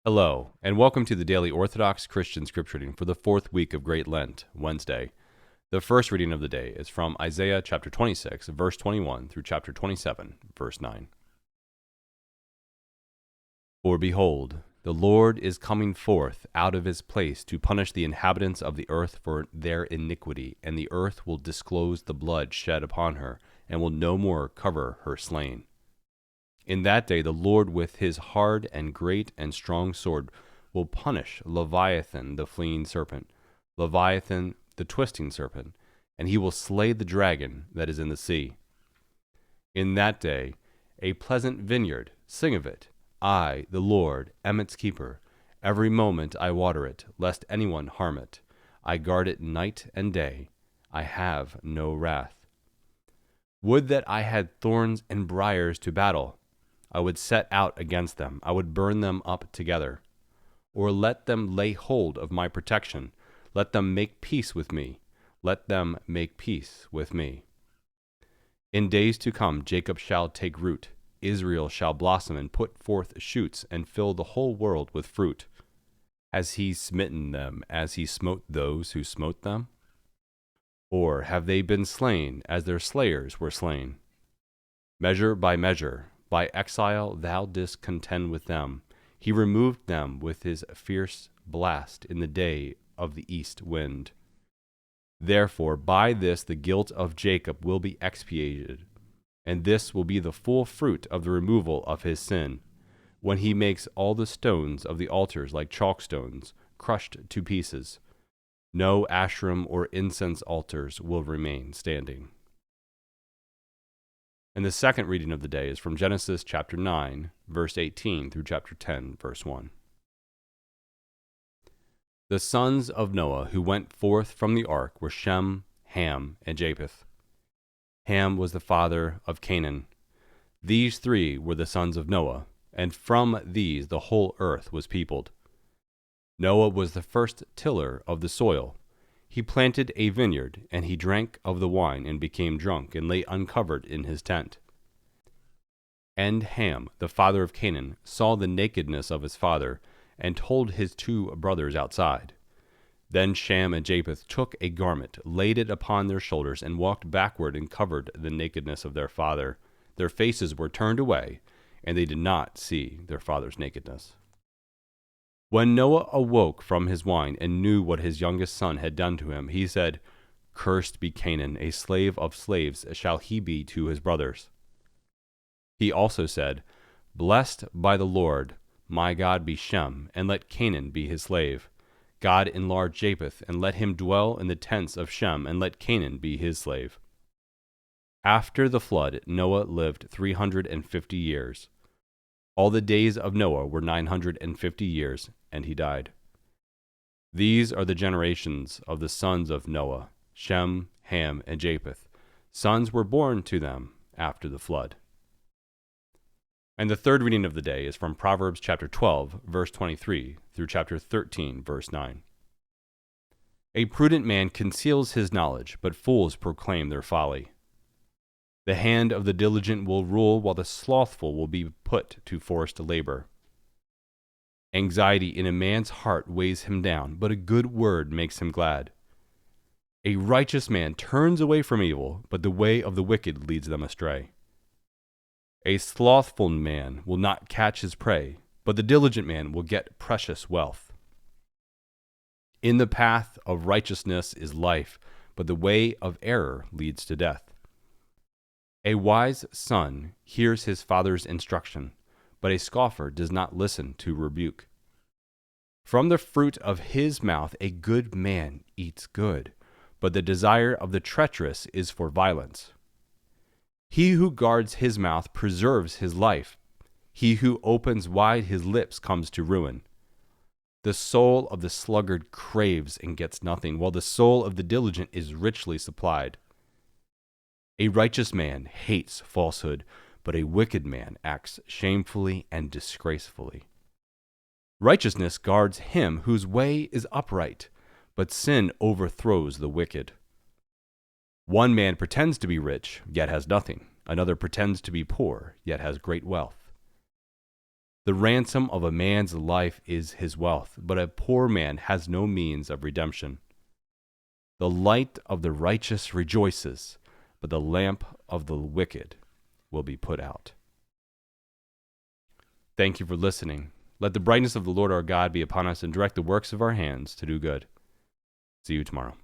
Hello, and welcome to the daily Orthodox Christian scripture reading for the fourth week of Great Lent, Wednesday. The first reading of the day is from Isaiah chapter 26, verse 21 through chapter 27, verse 9. For behold, the Lord is coming forth out of his place to punish the inhabitants of the earth for their iniquity, and the earth will disclose the blood shed upon her, and will no more cover her slain. In that day the Lord with his hard and great and strong sword will punish Leviathan the fleeing serpent, Leviathan the twisting serpent, and he will slay the dragon that is in the sea. In that day a pleasant vineyard, sing of it. I, the Lord, am its keeper. Every moment I water it, lest anyone harm it. I guard it night and day. I have no wrath. Would that I had thorns and briars to battle. I would set out against them. I would burn them up together. Or let them lay hold of my protection. Let them make peace with me. Let them make peace with me. In days to come, Jacob shall take root. Israel shall blossom and put forth shoots and fill the whole world with fruit. Has he smitten them as he smote those who smote them? Or have they been slain as their slayers were slain? Measure, by exile thou didst contend with them. He removed them with his fierce blast in the day of the east wind. Therefore by this the guilt of Jacob will be expiated, and this will be the full fruit of the removal of his sin, when he makes all the stones of the altars like chalkstones, crushed to pieces. No ashram or incense altars will remain standing. And the second reading of the day is from Genesis chapter 9, verse 18 through chapter 10, verse 1. The sons of Noah who went forth from the ark were Shem, Ham, and Japheth. Ham was the father of Canaan. These three were the sons of Noah, and from these the whole earth was peopled. Noah was the first tiller of the soil. He planted a vineyard, and he drank of the wine and became drunk, and lay uncovered in his tent. And Ham, the father of Canaan, saw the nakedness of his father, and told his two brothers outside. Then Shem and Japheth took a garment, laid it upon their shoulders, and walked backward and covered the nakedness of their father. Their faces were turned away, and they did not see their father's nakedness. When Noah awoke from his wine and knew what his youngest son had done to him, he said, Cursed be Canaan, a slave of slaves shall he be to his brothers. He also said, Blessed by the Lord, my God be Shem, and let Canaan be his slave. God enlarge Japheth, and let him dwell in the tents of Shem, and let Canaan be his slave. After the flood, Noah lived 350 years. All the days of Noah were 950 years, and he died. These are the generations of the sons of Noah, Shem, Ham, and Japheth. Sons were born to them after the flood. And the third reading of the day is from Proverbs chapter 12, verse 23, through chapter 13, verse 9. A prudent man conceals his knowledge, but fools proclaim their folly. The hand of the diligent will rule, while the slothful will be put to forced labor. Anxiety in a man's heart weighs him down, but a good word makes him glad. A righteous man turns away from evil, but the way of the wicked leads them astray. A slothful man will not catch his prey, but the diligent man will get precious wealth. In the path of righteousness is life, but the way of error leads to death. A wise son hears his father's instruction, but a scoffer does not listen to rebuke. From the fruit of his mouth a good man eats good, but the desire of the treacherous is for violence. He who guards his mouth preserves his life. He who opens wide his lips comes to ruin. The soul of the sluggard craves and gets nothing, while the soul of the diligent is richly supplied. A righteous man hates falsehood, but a wicked man acts shamefully and disgracefully. Righteousness guards him whose way is upright, but sin overthrows the wicked. One man pretends to be rich, yet has nothing. Another pretends to be poor, yet has great wealth. The ransom of a man's life is his wealth, but a poor man has no means of redemption. The light of the righteous rejoices, but the lamp of the wicked will be put out. Thank you for listening. Let the brightness of the Lord our God be upon us and direct the works of our hands to do good. See you tomorrow.